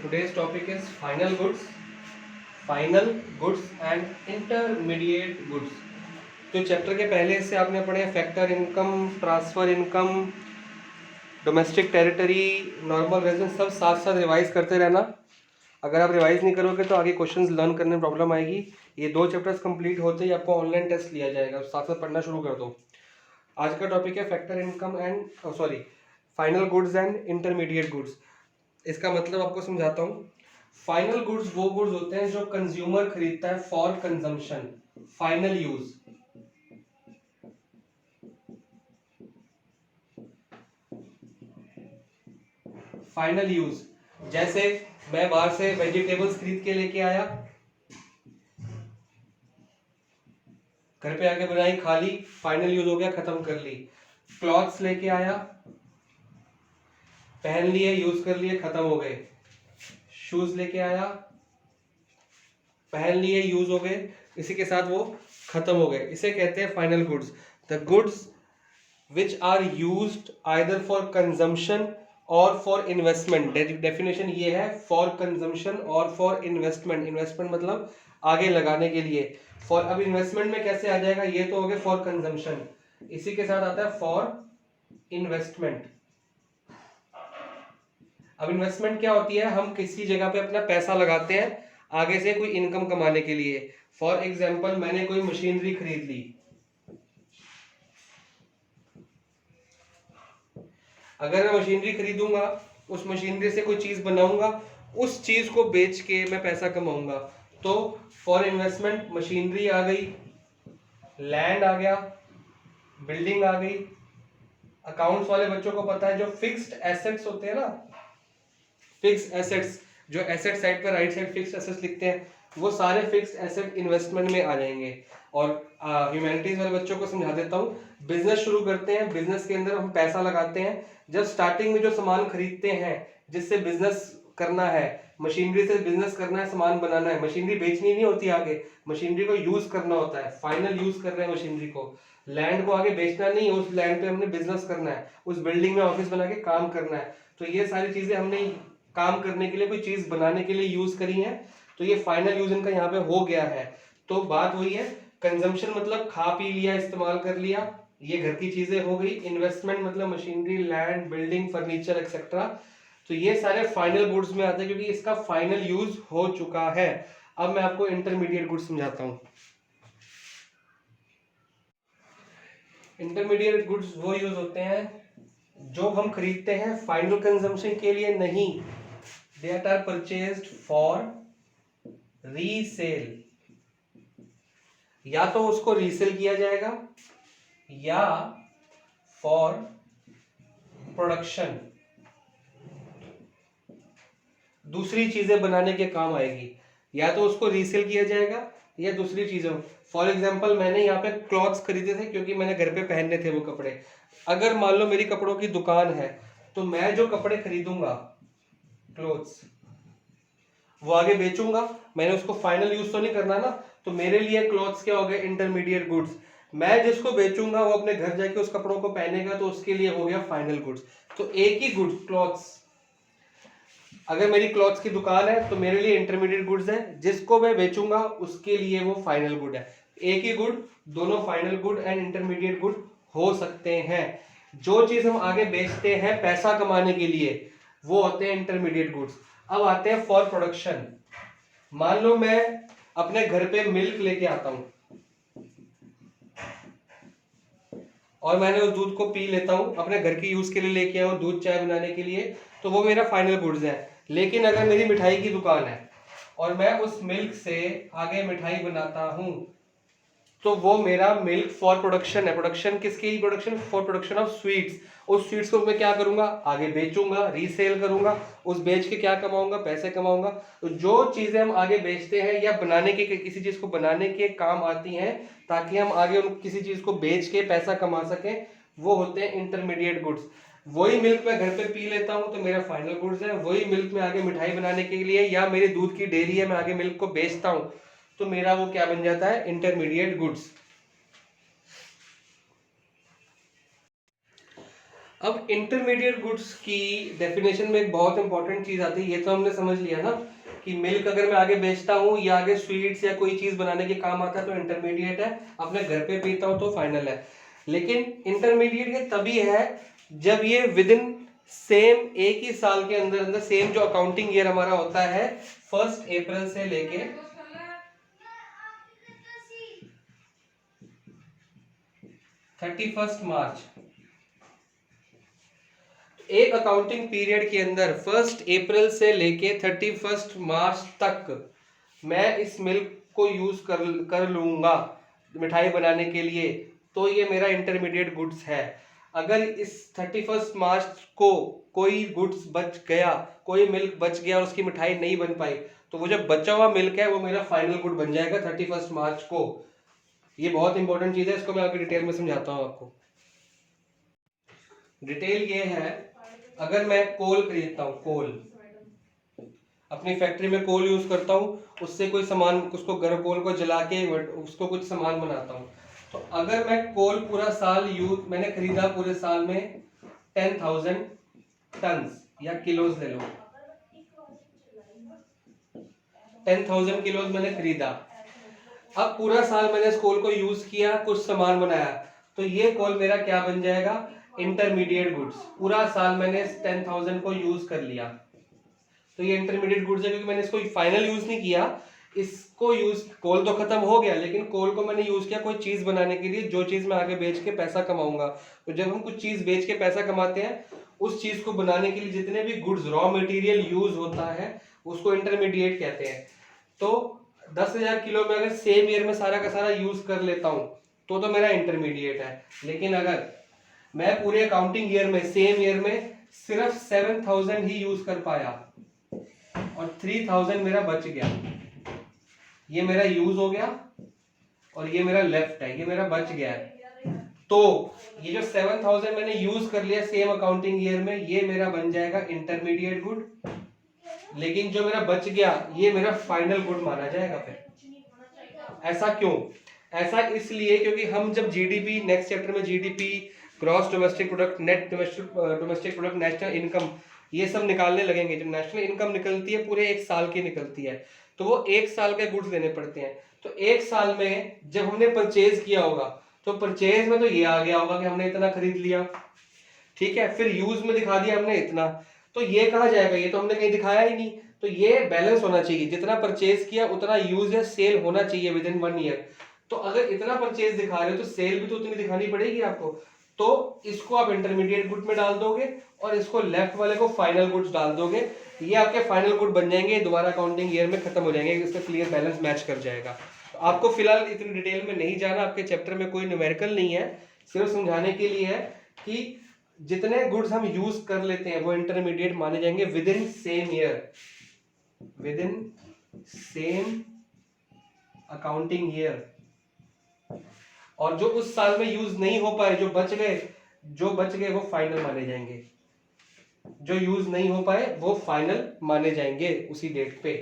Today's topic is final goods and intermediate goods. तो chapter के पहले हिस्से आपने पढ़े factor income, transfer income, domestic territory, normal residence, सब साथ साथ रिवाइज करते रहना। अगर आप रिवाइज नहीं करोगे तो आगे क्वेश्चंस लर्न करने में प्रॉब्लम आएगी। ये 2 चैप्टर्स कंप्लीट होते ही आपको ऑनलाइन टेस्ट लिया जाएगा, साथ साथ पढ़ना शुरू कर दो। आज का टॉपिक है factor income and final goods and intermediate goods. इसका मतलब आपको समझाता हूँ। फाइनल गुड्स वो गुड्स होते हैं जो कंज्यूमर खरीदता है for consumption, final use. Final use जैसे मैं बाहर से वेजिटेबल्स खरीद के लेके आया, घर पे आके बनाई, खा ली, फाइनल यूज हो गया, खत्म कर ली। क्लॉथ्स लेके आया, पहन लिए, यूज कर लिए, खत्म हो गए। शूज लेके आया, पहन लिए, यूज हो गए, इसी के साथ वो खत्म हो गए। इसे कहते हैं final goods. The goods which are used either for consumption और फॉर इन्वेस्टमेंट। डेफिनेशन ये है, फॉर कंजम्पशन और फॉर इन्वेस्टमेंट। इन्वेस्टमेंट मतलब आगे लगाने के लिए। फॉर, अब इन्वेस्टमेंट में कैसे आ जाएगा, ये तो हो गया फॉर कंजम्पशन, इसी के साथ आता है फॉर इन्वेस्टमेंट। अब इन्वेस्टमेंट क्या होती है, हम किसी जगह पे अपना पैसा लगाते हैं आगे से कोई इनकम कमाने के लिए। फॉर एग्जाम्पल मैंने कोई मशीनरी खरीद ली, अगर मैं मशीनरी खरीदूंगा, उस मशीनरी से कोई चीज बनाऊंगा, उस चीज को बेच के मैं पैसा कमाऊंगा। तो फॉर इन्वेस्टमेंट मशीनरी आ गई, लैंड आ गया, बिल्डिंग आ गई। अकाउंट्स वाले बच्चों को पता है जो फिक्स्ड एसेट्स होते हैं ना, फिक्स्ड एसेट्स, जो एसेट साइड पर राइट साइड फिक्स्ड एसेट्स लिखते हैं, वो सारे फिक्स्ड एसेट इन्वेस्टमेंट में आ जाएंगे। और ह्यूमैनिटीज वाले बच्चों को समझा देता हूँ। बिजनेस शुरू करते हैं, बिजनेस के अंदर हम पैसा लगाते हैं। जब स्टार्टिंग में जो सामान खरीदते हैं जिससे बिजनेस करना है, मशीनरी से बिजनेस करना है, सामान बनाना है, मशीनरी बेचनी नहीं होती आगे, मशीनरी को यूज करना होता है, फाइनल यूज कर रहे हैं मशीनरी को। लैंड को आगे बेचना नहीं, उस लैंड पे हमने बिजनेस करना है, उस बिल्डिंग में ऑफिस बना के काम करना है। तो ये सारी चीजें हमने काम करने के लिए, कोई चीज बनाने के लिए यूज करी है, तो ये फाइनल यूज इनका यहाँ पे हो गया है। तो बात वही है, कंजम्पशन मतलब खा पी लिया, इस्तेमाल कर लिया, ये घर की चीजें हो गई। इन्वेस्टमेंट मतलब machinery, land, building, furniture etcetera. तो ये सारे फाइनल गुड्स में आते हैं क्योंकि इसका फाइनल यूज हो चुका है। अब मैं आपको इंटरमीडिएट गुड्स समझाता हूं। इंटरमीडिएट गुड्स वो यूज होते हैं जो हम खरीदते हैं फाइनल कंजम्पशन के लिए नहीं, that are purchased for resale. या तो उसको रीसेल किया जाएगा या फॉर प्रोडक्शन, दूसरी चीजें बनाने के काम आएगी। या तो उसको रीसेल किया जाएगा या दूसरी चीजों, फॉर एग्जाम्पल मैंने यहाँ पे क्लॉथ्स खरीदे थे क्योंकि मैंने घर पे पहनने थे वो कपड़े। अगर मान लो मेरी कपड़ों की दुकान है तो मैं जो कपड़े खरीदूंगा, क्लोथ्स, वो आगे बेचूंगा, मैंने उसको फाइनल यूज तो नहीं करना ना। तो मेरे लिए क्लॉथ्स क्या हो गए, इंटरमीडिएट गुड्स। मैं जिसको बेचूंगा वो अपने घर जाके उस कपड़ों को पहनेगा, तो उसके लिए हो गया फाइनल गुड्स। तो एक ही गुड्स, क्लॉथ्स, अगर मेरी क्लॉथ्स की दुकान है तो मेरे लिए इंटरमीडिएट गुड्स है, जिसको मैं बेचूंगा उसके लिए वो फाइनल गुड है। एक ही गुड, दोनों final good and intermediate good हो सकते हैं। जो चीज हम आगे बेचते हैं पैसा कमाने के लिए वो होते हैं इंटरमीडिएट गुड्स। अब आते हैं फॉर प्रोडक्शन। मान लो मैं अपने घर पे मिल्क लेके आता हूं और मैंने उस दूध को पी लेता हूं, अपने घर की यूज के लिए लेके आया हूं, दूध चाय बनाने के लिए, तो वो मेरा फाइनल गुड्स है। लेकिन अगर मेरी मिठाई की दुकान है और मैं उस मिल्क से आगे मिठाई बनाता हूं, तो वो मेरा मिल्क फॉर प्रोडक्शन है। प्रोडक्शन किसकी, production for production of sweets. उस स्वीट्स को मैं क्या करूंगा, आगे बेचूंगा, रीसेल करूंगा, उस बेच के क्या कमाऊंगा, पैसे कमाऊंगा। तो जो चीजें हम आगे बेचते हैं या बनाने के, किसी चीज को बनाने के काम आती हैं ताकि हम आगे उन किसी चीज को बेच के पैसा कमा सकें, वो होते हैं इंटरमीडिएट गुड्स। वही मिल्क मैं घर पे पी लेता हूं तो मेरा फाइनल गुड्स है। वही मिल्क में आगे मिठाई बनाने के लिए, या मेरी दूध की डेयरी है, मैं आगे मिल्क को बेचता हूं, तो मेरा वो क्या बन जाता है, इंटरमीडिएट गुड्स। अब इंटरमीडिएट गुड्स की डेफिनेशन में एक बहुत इंपॉर्टेंट चीज आती है। ये तो हमने समझ लिया ना कि मिल्क अगर मैं आगे बेचता हूँ या आगे स्वीट्स या कोई चीज बनाने के काम आता है तो इंटरमीडिएट है, अपने घर पे पीता हूँ तो फाइनल है। लेकिन इंटरमीडिएट ये तभी है जब ये विद इन सेम एक ही साल के अंदर अंदर सेम जो अकाउंटिंग ईयर हमारा होता है 1 अप्रैल से लेके 31 मार्च, एक अकाउंटिंग पीरियड के अंदर 1 अप्रैल से लेके 31 मार्च तक मैं इस मिल्क को यूज कर लूंगा मिठाई बनाने के लिए, तो ये मेरा इंटरमीडिएट गुड्स है। अगर इस 31 मार्च को कोई गुड्स बच गया, कोई मिल्क बच गया और उसकी मिठाई नहीं बन पाई, तो वो जो बचा हुआ मिल्क है वो मेरा फाइनल गुड बन जाएगा 31 मार्च को। ये बहुत इंपॉर्टेंट चीज है, इसको मैं आगे डिटेल में समझाता हूँ आपको। डिटेल ये है, अगर मैं कोल खरीदता हूँ, कोल अपनी फैक्ट्री में कोल यूज करता हूँ, उससे कोई सामान, उसको गर्म कोल को जला के उसको कुछ सामान बनाता हूँ, तो अगर मैं कोल पूरा साल यूज मैंने खरीदा पूरे साल में 10,000 टन या किलोज ले लो, 10,000 किलोज मैंने खरीदा। अब पूरा साल मैंने इस कोल को यूज किया, कुछ सामान बनाया, तो ये कोल मेरा क्या बन जाएगा, इंटरमीडिएट गुड्स। पूरा साल मैंने 10,000 को यूज कर लिया तो ये इंटरमीडिएट गुड्स है, क्योंकि मैंने इसको फाइनल यूज नहीं किया, इसको यूज, कोल तो खत्म हो गया लेकिन कोल को मैंने यूज किया कोई चीज बनाने के लिए, जो चीज मैं आगे बेच के पैसा कमाऊंगा। तो जब हम कुछ चीज बेच के पैसा कमाते हैं, उस चीज को बनाने के लिए जितने भी गुड्स रॉ मटेरियल यूज होता है उसको इंटरमीडिएट कहते हैं। तो 10,000 किलो में अगर सेम ईयर में सारा का सारा यूज कर लेता हूं तो मेरा इंटरमीडिएट है। लेकिन अगर मैं पूरे अकाउंटिंग ईयर में, सेम ईयर में सिर्फ 7,000 ही यूज कर पाया और 3,000 मेरा बच गया, ये मेरा यूज हो गया और ये मेरा लेफ्ट है, ये मेरा बच गया है, तो ये जो 7,000 मैंने यूज कर लिया सेम अकाउंटिंग ईयर में, ये मेरा बन जाएगा इंटरमीडिएट गुड। लेकिन जो मेरा बच गया ये मेरा फाइनल गुड माना जाएगा। फिर ऐसा क्यों? ऐसा इसलिए क्योंकि हम जब जीडीपी, नेक्स्ट चैप्टर में GDP, gross domestic product, net domestic product, national income, ये सब निकालने लगेंगे। जब नेशनल इनकम निकलती है पूरे एक साल की निकलती है, तो वो एक साल के गुड्स देने पड़ते हैं। तो एक साल में जब हमने परचेज किया होगा तो परचेज में तो ये आ गया होगा कि हमने इतना खरीद लिया, ठीक है, फिर यूज में दिखा दिया हमने इतना, तो ये कहा जाएगा, ये तो हमने कहीं दिखाया ही नहीं। तो ये बैलेंस होना चाहिए, जितना परचेज किया उतना यूज या सेल होना चाहिए विद इन 1 ईयर। तो अगर इतना परचेज दिखा रहे हो तो सेल भी तो उतनी दिखानी पड़ेगी आपको, तो इसको आप इंटरमीडिएट गुड में डाल दोगे और इसको लेफ्ट वाले को फाइनल गुड्स डाल दोगे, ये आपके फाइनल गुड बन जाएंगे, दोबारा अकाउंटिंग ईयर में खत्म हो जाएंगे, इसका क्लियर बैलेंस मैच कर जाएगा। तो आपको फिलहाल इतनी डिटेल में नहीं जाना, आपके चैप्टर में कोई न्यूमेरिकल नहीं है, सिर्फ समझाने के लिए है कि जितने गुड्स हम यूज कर लेते हैं वो इंटरमीडिएट माने जाएंगे with in same year, with in same accounting year. और जो उस साल में यूज नहीं हो पाए, जो बच गए वो फाइनल माने जाएंगे, जो यूज नहीं हो पाए वो फाइनल माने जाएंगे उसी डेट पे।